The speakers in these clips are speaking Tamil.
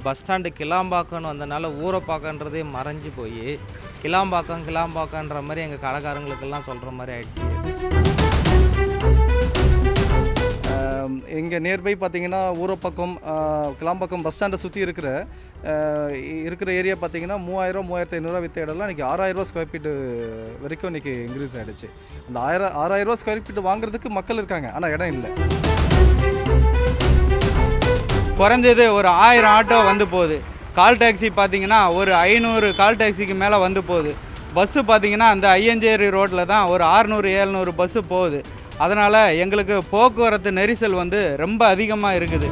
பஸ் ஸ்டாண்டு கிளாம்பாக்கம்னு வந்தனால ஊரப்பாக்கன்றதே மறைஞ்சு போய் கிளாம்பாக்கன்ற மாதிரி எங்கள் கடைக்காரங்களுக்கெல்லாம் சொல்கிற மாதிரி ஆயிடுச்சு. இங்கே நியர்பை பார்த்தீங்கன்னா ஊரப்பாக்கம், கிளாம்பாக்கம் பஸ் ஸ்டாண்டை சுற்றி இருக்கிற ஏரியா பார்த்தீங்கன்னா 3000 3500 விற்ற இடம்லாம் இன்றைக்கி 6000 ஸ்கொயர் ஃபீட்டு வரைக்கும் இன்றைக்கி இன்க்ரீஸ் ஆகிடுச்சு. அந்த 6000 ஸ்கொயர் ஃபீட்டு வாங்குறதுக்கு மக்கள் இருக்காங்க, ஆனால் இடம் இல்லை. குறைஞ்சது ஒரு 1000 ஆட்டோ வந்து போகுது. கால் டாக்ஸி பார்த்திங்கன்னா ஒரு 500 கால் டாக்ஸிக்கு மேலே வந்து போகுது. பஸ்ஸு பார்த்திங்கன்னா அந்த ஐயஞ்சேரி ரோட்டில் தான் ஒரு 600-700 பஸ்ஸு போகுது. அதனால் எங்களுக்கு போக்குவரத்து நெரிசல் வந்து ரொம்ப அதிகமாக இருக்குது.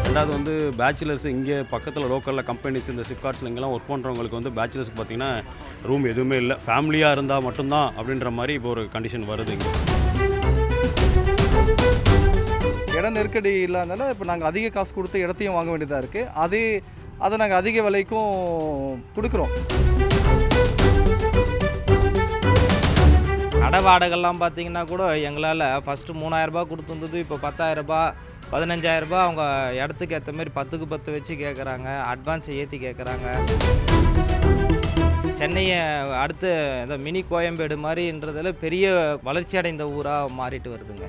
ரெண்டாவது வந்து பேச்சுலர்ஸ் இங்கே பக்கத்தில் லோக்கலில் கம்பெனிஸ் இந்த சிப்கார்ட்ஸில் இங்கெல்லாம் ஒர்க் பண்ணுறவங்களுக்கு வந்து பேச்சுலர்ஸ்க்கு பார்த்திங்கன்னா ரூம் எதுவுமே இல்லை, ஃபேமிலியாக இருந்தால் மட்டும்தான் அப்படின்ற மாதிரி இப்போ ஒரு கண்டிஷன் வருது. இங்கே இட நெருக்கடி இல்லாதனால இப்போ நாங்கள் அதிக காசு கொடுத்து இடத்தையும் வாங்க வேண்டியதாக இருக்குது. அதை நாங்கள் அதிக விலைக்கும் கொடுக்குறோம். கடை வாடகைலாம் பார்த்தீங்கன்னா கூட எங்களால் ஃபஸ்ட்டு 3000 ரூபா கொடுத்துருந்தது, இப்போ 10,000 ரூபா 15,000 ரூபா அவங்க இடத்துக்கு ஏற்ற மாதிரி 10க்கு 10 வச்சு கேட்குறாங்க. அட்வான்ஸை ஏற்றி கேட்குறாங்க. சென்னையை அடுத்து இந்த மினி கோயம்பேடு மாதிரின்றதில் பெரிய வளர்ச்சி அடைந்த ஊராக மாறிட்டு வருதுங்க.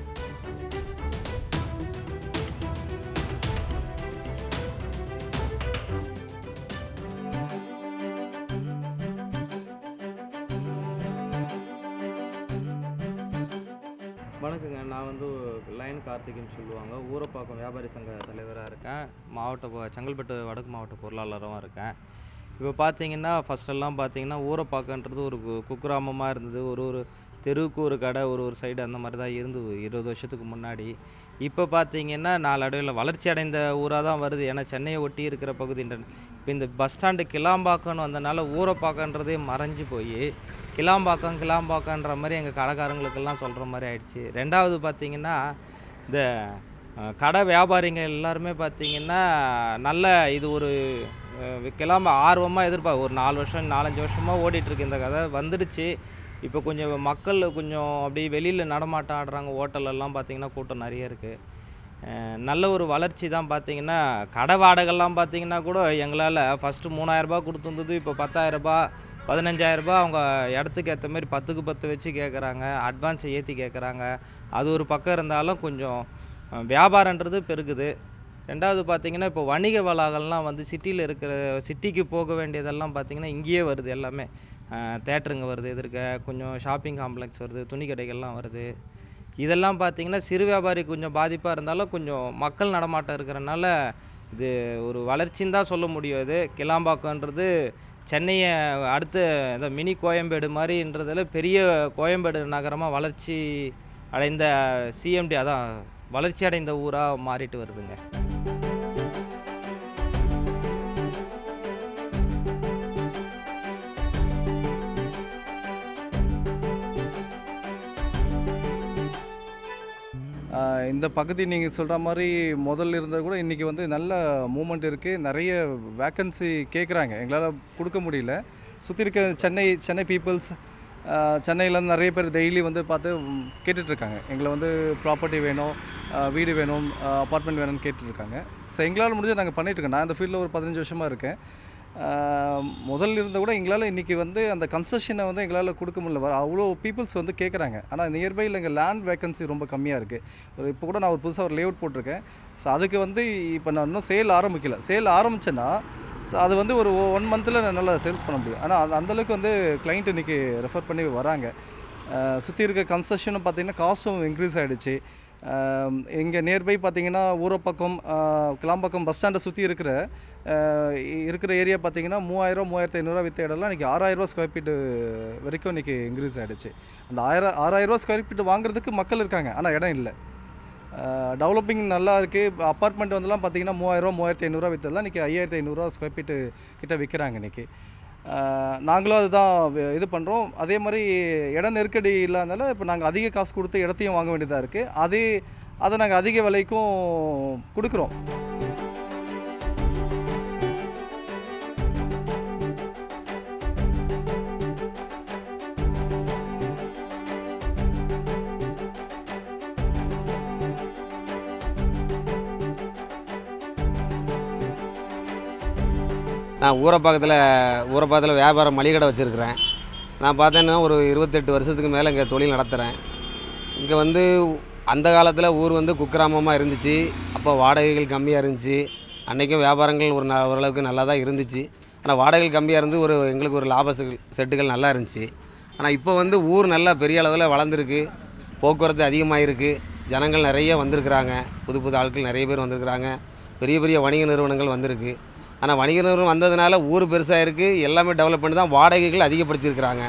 வணக்கங்க, நான் வந்து லைன் கார்த்திக்னு சொல்லுவாங்க. ஊரப்பாக்கம் வியாபாரி சங்க தலைவராக இருக்கேன். செங்கல்பட்டு வடக்கு மாவட்ட பொருளாளராகவும் இருக்கேன். இப்போ பார்த்தீங்கன்னா ஃபஸ்ட்டெல்லாம் பார்த்தீங்கன்னா ஊரப்பாக்கன்றது ஒரு குக்கிராமமாக இருந்தது. ஒரு தெருவுக்கு ஒரு கடை, ஒரு சைடு அந்த மாதிரி தான் இருந்தது 20 வருஷத்துக்கு முன்னாடி. இப்போ பார்த்தீங்கன்னா நாளடைவில் வளர்ச்சி அடைந்த ஊராக தான் வருது. ஏன்னா சென்னையை ஒட்டி இருக்கிற பகுதி. இப்போ இந்த பஸ் ஸ்டாண்டு கிளாம்பாக்கம்னு வந்தனால ஊரப்பாக்கன்றதே மறைஞ்சு போய் கிளாம்பாக்கன்ற மாதிரி எங்கள் கடைக்காரங்களுக்கெல்லாம் சொல்கிற மாதிரி ஆயிடுச்சு. ரெண்டாவது பார்த்தீங்கன்னா இந்த கடை வியாபாரிங்க எல்லாருமே பார்த்தீங்கன்னா நல்ல இது ஒரு ஆர்வமாக எதிர்பார்க்க ஒரு 4 வருஷம் 4-5 வருஷமாக ஓடிட்டுருக்கு இந்த கதை வந்துடுச்சு. இப்போ கொஞ்சம் மக்கள் கொஞ்சம் அப்படி வெளியில் நடமாட்டம் ஆடுறாங்க. ஹோட்டலெல்லாம் பார்த்தீங்கன்னா கூட்டம் நிறைய இருக்குது. நல்ல ஒரு வளர்ச்சி தான். பார்த்தீங்கன்னா கடை வாடகைலாம் பார்த்தீங்கன்னா கூட எங்களால் ஃபஸ்ட்டு 3000 ரூபா கொடுத்துருந்தது, இப்போ 10,000 ரூபா 15,000 ரூபா அவங்க இடத்துக்கு ஏற்ற மாதிரி 10க்கு 10 வச்சு கேட்குறாங்க. அட்வான்ஸை ஏற்றி கேட்குறாங்க. அது ஒரு பக்கம் இருந்தாலும் கொஞ்சம் வியாபாரன்றது பெருகுது. ரெண்டாவது பார்த்திங்கன்னா இப்போ வணிக வளாகம்லாம் வந்து சிட்டிக்கு போக வேண்டியதெல்லாம் பார்த்திங்கன்னா இங்கேயே வருது. எல்லாமே தேட்டருங்க வருது, எதிர்க்க கொஞ்சம் ஷாப்பிங் காம்ப்ளெக்ஸ் வருது, துணி கடைகள்லாம் வருது. இதெல்லாம் பார்த்திங்கன்னா சிறு வியாபாரி கொஞ்சம் பாதிப்பாக இருந்தாலும் கொஞ்சம் மக்கள் நடமாட்டம் இருக்கிறனால இது ஒரு வளர்ச்சின்னு தான் சொல்ல முடியும். இது கிளாம்பாக்கன்றது சென்னையை அடுத்து இந்த மினி கோயம்பேடு மாதிரின்றதில் பெரிய கோயம்பேடு நகரமாக வளர்ச்சி அடைந்த சிஎம்டி, அதான் வளர்ச்சி அடைந்த ஊராக மாறிட்டு வருதுங்க. இந்த பகுதி நீங்கள் சொல்கிற மாதிரி முதல்ல இருந்தது கூட இன்றைக்கி வந்து நல்ல மூமெண்ட் இருக்குது. நிறைய வேக்கன்சி கேட்குறாங்க, எங்களால் கொடுக்க முடியல. சுற்றி இருக்க சென்னை பீப்புள்ஸ், சென்னையிலேருந்து நிறைய பேர் டெய்லி வந்து பார்த்து கேட்டுட்ருக்காங்க. எங்களை வந்து ப்ராப்பர்ட்டி வேணும், வீடு வேணும், அப்பார்ட்மெண்ட் வேணும்னு கேட்டுட்ருக்காங்க. ஸோ எங்களால் முடிஞ்சு நாங்கள் பண்ணிகிட்ருக்கோம். நான் இந்த ஃபீல்டில் ஒரு 15 வருஷமாக இருக்கேன். முதல்ல இருந்த கூட எங்களால் இன்றைக்கி வந்து அந்த கன்செஷனை வந்து எங்களால் கொடுக்க முடியல. அவ்வளோ பீப்புள்ஸ் வந்து கேட்குறாங்க. ஆனால் நியர்பையில் எங்கள் லேண்ட் வேக்கன்சி ரொம்ப கம்மியாக இருக்குது. இப்போ கூட நான் ஒரு புதுசாக ஒரு லேஅவுட் போட்டிருக்கேன். ஸோ அதுக்கு வந்து இப்போ நான் இன்னும் சேல் ஆரம்பிக்கல. சேல் ஆரம்பித்தேன்னா ஸோ அது வந்து ஒரு 1 மந்தில் நல்லா சேல்ஸ் பண்ண முடியும். ஆனால் அந்தளவுக்கு வந்து கிளைண்ட் இன்றைக்கி ரெஃபர் பண்ணி வராங்க. சுற்றி இருக்க கன்செஷனும் பார்த்திங்கன்னா காசும் இன்க்ரீஸ் ஆகிடுச்சு. இங்கே நியர்பை பார்த்திங்கன்னா ஊரப்பாக்கம், கிளாம்பாக்கம் பஸ் ஸ்டாண்டை சுற்றி இருக்கிற ஏரியா பார்த்திங்கன்னா 3000 3500 விற்ற இடம்லாம் இன்றைக்கி 6000 ஸ்கொயர் ஃபீட்டு வரைக்கும் இன்றைக்கி இன்க்ரீஸ் ஆகிடுச்சு. அந்த 6000 ஸ்கொயர் ஃபீட்டு வாங்குறதுக்கு மக்கள் இருக்காங்க, ஆனால் இடம் இல்லை. டெவலப்பிங் நல்லா இருக்குது. அப்பார்ட்மெண்ட் வந்துலாம் பார்த்திங்கன்னா 3000 3500 விற்றதெல்லாம் இன்றைக்கி 5500 ஸ்கொயர் ஃபீட்டு கிட்ட விற்கிறாங்க இன்றைக்கி. நாங்களும் அதுதான் இது பண்ணுறோம். அதே மாதிரி இட நெருக்கடி இல்லாதனால இப்போ நாங்கள் அதிக காசு கொடுத்து இடத்தையும் வாங்க வேண்டியதாக இருக்குது. அதை நாங்கள் அதிக விலைக்கும் கொடுக்குறோம். நான் ஊரப்பாக்கத்தில் வியாபாரம் மளிகை கடை வச்சுருக்கிறேன். நான் பார்த்தேன்னா ஒரு 28 வருஷத்துக்கு மேலே இங்கே தொழில் நடத்துகிறேன். இங்கே வந்து அந்த காலத்தில் ஊர் வந்து குக்கிராமமாக இருந்துச்சு. அப்போ வாடகைகள் கம்மியாக இருந்துச்சு. அன்றைக்கும் வியாபாரங்கள் ஓரளவுக்கு நல்லா தான் இருந்துச்சு. ஆனால் வாடகைகள் கம்மியாக இருந்து எங்களுக்கு ஒரு லாப செட்டுகள் நல்லா இருந்துச்சு. ஆனால் இப்போ வந்து ஊர் நல்லா பெரிய அளவில் வளர்ந்துருக்கு. போக்குவரத்து அதிகமாக இருக்குது. ஜனங்கள் நிறைய வந்திருக்கிறாங்க. புது புது ஆட்கள் நிறைய பேர் வந்திருக்கிறாங்க. பெரிய பெரிய வணிக நிறுவனங்கள் வந்திருக்கு. ஆனால் வணிக நிறுவனம் வந்ததுனால ஊர் பெருசாக இருக்குது. எல்லாமே டெவலப் பண்ணி தான் வாடகைகள் அதிகப்படுத்தியிருக்கிறாங்க.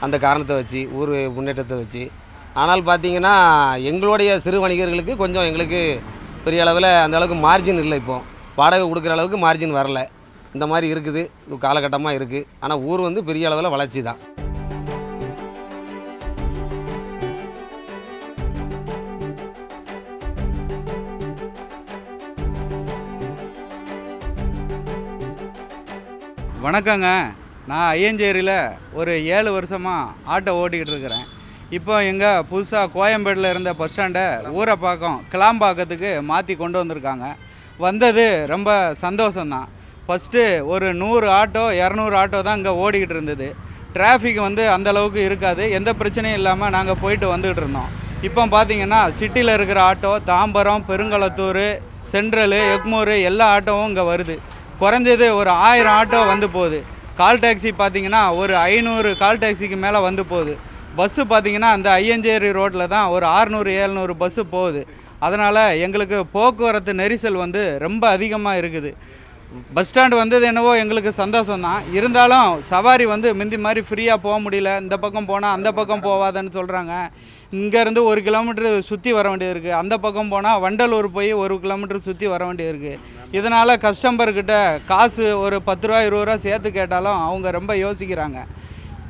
அந்த காரணத்தை வச்சு ஊர் முன்னேற்றத்தை வச்சு. ஆனால் பார்த்திங்கன்னா எங்களுடைய சிறு வணிகர்களுக்கு கொஞ்சம் எங்களுக்கு பெரிய அளவில் அந்த அளவுக்கு மார்ஜின் இல்லை. இப்போது வாடகை கொடுக்குற அளவுக்கு மார்ஜின் வரல. இந்த மாதிரி இருக்குது, இது காலகட்டமாக இருக்குது. ஆனால் ஊர் வந்து பெரிய அளவில் வளர்ச்சி தான். வணக்கங்க. நான் ஐயஞ்சேரியில் ஒரு 7 வருஷமாக ஆட்டோ ஓட்டிக்கிட்டு இருக்கிறேன். இப்போ எங்கே புதுசாக கோயம்பேடில் இருந்த பஸ் ஸ்டாண்டை ஊரப்பாக்கம் கிளாம்பாக்கத்துக்கு மாற்றி கொண்டு வந்திருக்காங்க. வந்தது ரொம்ப சந்தோஷம்தான். ஃபஸ்ட்டு ஒரு 100 ஆட்டோ 200 ஆட்டோ தான் இங்கே ஓடிக்கிட்டு இருந்தது. டிராஃபிக் வந்து அந்தளவுக்கு இருக்காது. எந்த பிரச்சனையும் இல்லாமல் நாங்கள் போயிட்டு வந்துக்கிட்டு இருந்தோம். இப்போ பார்த்திங்கன்னா சிட்டியில் இருக்கிற ஆட்டோ தாம்பரம், பெருங்களத்தூர், சென்ட்ரலு, எக்மூர் எல்லா ஆட்டோவும் இங்கே வருது. குறைஞ்சது ஒரு 1000 ஆட்டோ வந்து போகுது. கால் டாக்ஸி பார்த்திங்கன்னா ஒரு 500 கால் டாக்ஸிக்கு மேலே வந்து போகுது. பஸ்ஸு பார்த்திங்கன்னா அந்த ஐயஞ்சேரி ரோட்டில் தான் ஒரு 600-700 பஸ்ஸு போகுது. அதனால் எங்களுக்கு போக்குவரத்து நெரிசல் வந்து ரொம்ப அதிகமாக இருக்குது. பஸ் ஸ்டாண்டு வந்தது என்னவோ எங்களுக்கு சந்தோஷம்தான். இருந்தாலும் சவாரி வந்து முந்தி மாதிரி ஃப்ரீயாக போக முடியல. இந்த பக்கம் போனால் அந்த பக்கம் போகாதன்னு சொல்கிறாங்க. இங்கேருந்து 1 கிலோமீட்டர் சுற்றி வர வேண்டியது இருக்குது. அந்த பக்கம் போனால் வண்டலூர் போய் 1 கிலோமீட்டர் சுற்றி வர வேண்டியது இருக்குது. இதனால் கஸ்டமர்கிட்ட காசு ஒரு 10 ரூபா 20 ரூபா சேர்த்து கேட்டாலும் அவங்க ரொம்ப யோசிக்கிறாங்க.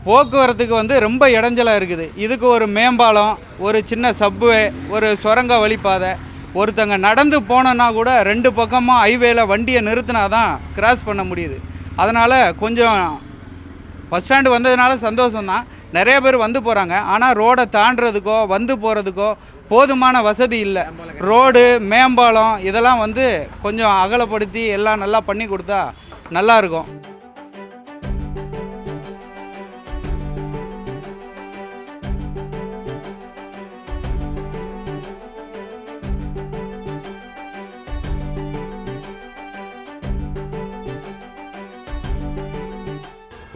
போக்குவரத்துக்கு வந்து ரொம்ப இடைஞ்சலாக இருக்குது. இதுக்கு ஒரு மேம்பாலம், ஒரு சின்ன சப்வே, ஒரு சுரங்க வழிப்பாதை, ஒருத்தங்க நடந்து போனோன்னா கூட 2 பக்கமாக ஹைவேல வண்டியை நிறுத்தினா தான் கிராஸ் பண்ண முடியுது. அதனால் கொஞ்சம் பஸ் ஸ்டாண்டு வந்ததுனால சந்தோஷம்தான். நிறைய பேர் வந்து போகிறாங்க. ஆனால் ரோடை தாண்டுறதுக்கோ வந்து போகிறதுக்கோ போதுமான வசதி இல்லை. ரோடு, மேம்பாலம் இதெல்லாம் வந்து கொஞ்சம் அகலப்படுத்தி எல்லாம் நல்லா பண்ணி கொடுத்தா நல்லாயிருக்கும்.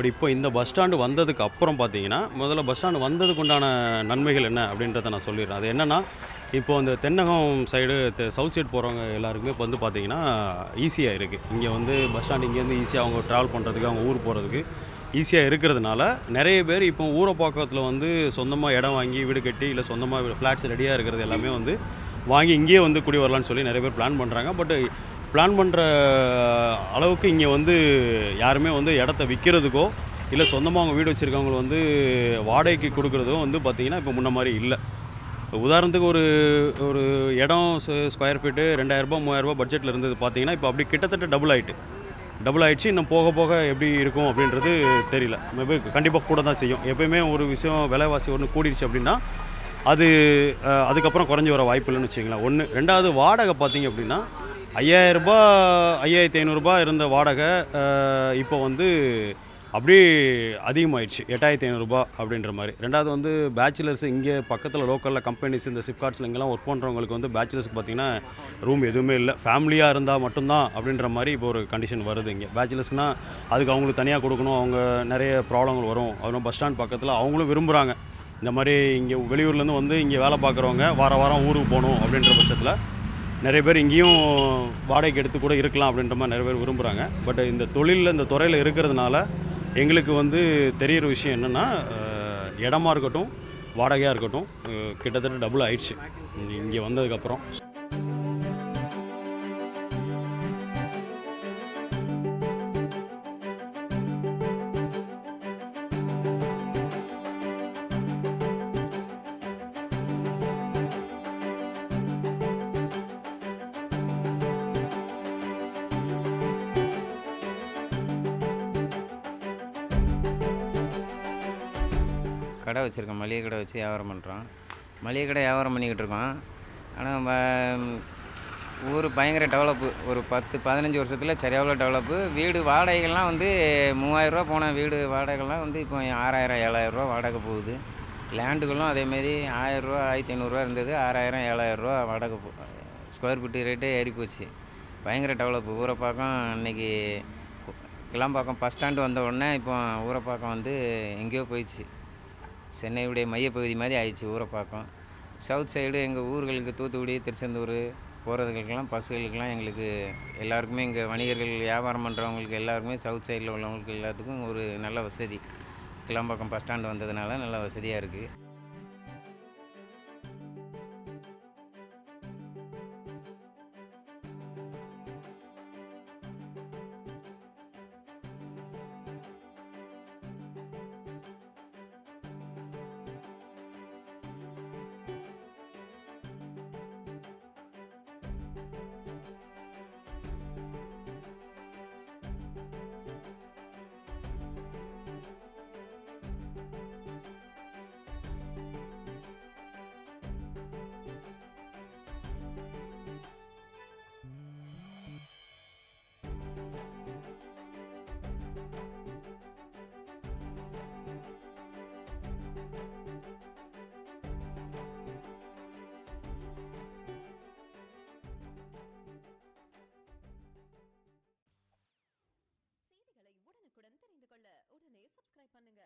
பட் இப்போ இந்த பஸ் ஸ்டாண்டு வந்ததுக்கு அப்புறம் பார்த்தீங்கன்னா, முதல்ல பஸ் ஸ்டாண்டு வந்ததுக்கு உண்டான நன்மைகள் என்ன அப்படின்றத நான் சொல்லிடுறேன். அது என்னென்னா, இப்போ அந்த தென்னகம் சைடு சவுத் சைடு போகிறவங்க எல்லாருக்குமே இப்போ வந்து பார்த்தீங்கன்னா ஈஸியாக இருக்குது. இங்கே வந்து பஸ் ஸ்டாண்டு இங்கேருந்து ஈஸியாக அவங்க ட்ராவல் பண்ணுறதுக்கு, அவங்க ஊர் போகிறதுக்கு ஈஸியாக இருக்கிறதுனால நிறைய பேர் இப்போ ஊரப்பாக்கத்தில் வந்து சொந்தமாக இடம் வாங்கி வீடு கட்டி, இல்லை சொந்தமாக ஃப்ளாட்ஸ் ரெடியாக இருக்கிறது எல்லாமே வந்து வாங்கி இங்கேயே வந்து குடி வரலான்னு சொல்லி நிறைய பேர் பிளான் பண்ணுறாங்க. பட் பிளான் பண்ணுற அளவுக்கு இங்கே வந்து யாருமே வந்து இடத்த விற்கிறதுக்கோ, இல்லை சொந்தமாக அவங்க வீடு வச்சுருக்கவங்க வந்து வாடகைக்கு கொடுக்குறதோ வந்து பார்த்திங்கன்னா இப்போ முன்ன மாதிரி இல்லை. உதாரணத்துக்கு ஒரு இடம் ஸ்கொயர் ஃபீட்டு 2000 3000 பட்ஜெட்டில் இருந்தது பார்த்திங்கன்னா இப்போ அப்படி கிட்டத்தட்ட டபுள் ஆகிடுச்சு. இன்னும் போக போக எப்படி இருக்கும் அப்படின்றது தெரியல. மேபி கண்டிப்பாக கூட தான் செய்யும். எப்போயுமே ஒரு விஷயம் விலைவாசி ஒன்று கூடிடுச்சு அப்படின்னா அது அதுக்கப்புறம் குறைஞ்சி வர வாய்ப்பு இல்லைன்னு வச்சுங்களேன். ஒன்று. ரெண்டாவது, வாடகை பார்த்திங்க அப்படின்னா 5000 5500 இருந்த வாடகை இப்போ வந்து அப்படியே அதிகமாகிடுச்சு. 8500 அப்படின்ற மாதிரி. ரெண்டாவது வந்து பேச்சுலர்ஸ் இங்கே பக்கத்தில் லோக்கலில் கம்பெனிஸ் இந்த சிப்கார்ட்ஸில் இங்கெல்லாம் ஒர்க் பண்ணுறவங்களுக்கு வந்து பேச்சுலர்ஸ்க்கு பார்த்திங்கன்னா ரூம் எதுவுமே இல்லை. ஃபேமிலியாக இருந்தால் மட்டும்தான் அப்படின்ற மாதிரி இப்போ ஒரு கண்டிஷன் வருது. இங்கே பேச்சுலர்ஸ்னால் அதுக்கு அவங்களுக்கு தனியாக கொடுக்கணும். அவங்க நிறைய ப்ராப்ளங்கள் வரும். அதுவும் பஸ் ஸ்டாண்ட் பக்கத்தில் அவங்களும் விரும்புகிறாங்க. இந்த மாதிரி இங்கே வெளியூர்லேருந்து வந்து இங்கே வேலை பார்க்குறவங்க வாரம் ஊருக்கு போகணும் அப்படின்ற பட்சத்தில் நிறைய பேர் இங்கேயும் வாடகைக்கு எடுத்து கூட இருக்கலாம் அப்படின்ற மாதிரி நிறைய பேர் விரும்புகிறாங்க. பட் இந்த தொழிலில் இந்த துறையில் இருக்கிறதுனால எங்களுக்கு வந்து தெரிகிற விஷயம் என்னென்னா, இடமா இருக்கட்டும் வாடகையாக இருக்கட்டும் கிட்டத்தட்ட டபுள் ஆயிடுச்சு இங்கே வந்ததுக்கப்புறம். கடை வச்சுருக்கோம். மளிகை கடை வச்சு வியாபாரம் பண்ணுறோம். மளிகை கடை வியாபாரம் பண்ணிக்கிட்டு இருக்கோம். ஆனால் ஊர் பயங்கர டெவலப்பு. ஒரு 10-15 வருஷத்தில் சரியாவில் டெவலப்பு. வீடு வாடகைகள்லாம் வந்து 3000 போன வீடு வாடகைலாம் வந்து இப்போ 6000 7000 வாடகை போகுது. லேண்டுகளும் அதேமாரி 1000 1500 இருந்தது. 6000 7000 வாடகை ஸ்கொயர் ஃபீட்டு ரேட்டே ஏறி போச்சு. பயங்கர டெவலப்பு. ஊரப்பாக்கம் இன்னைக்கு கிளாம்பாக்கம் பஸ் ஸ்டாண்டு வந்த உடனே இப்போ ஊரப்பாக்கம் வந்து எங்கேயோ போயிடுச்சு. சென்னையுடைய மையப்பகுதி மாதிரி ஆயிடுச்சு ஊரப்பாக்கம். சவுத் சைடு எங்கள் ஊர்களுக்கு தூத்துக்குடி திருச்செந்தூர் போகிறதுகளுக்கெல்லாம் பஸ்ஸுகளுக்கெல்லாம் எங்களுக்கு எல்லாருக்குமே இங்கே வணிகர்கள் வியாபாரம் பண்ணுறவங்களுக்கு எல்லாருக்குமே சவுத் சைடில் உள்ளவங்களுக்கு எல்லாத்துக்கும் ஒரு நல்ல வசதி. கிளாம்பாக்கம் பஸ் ஸ்டாண்டு வந்ததுனால நல்ல வசதியாக இருக்குது. செய்திகளை உடனுக்குடன் தெரிந்து கொள்ள உடனே சப்ஸ்கிரைப் பண்ணுங்க.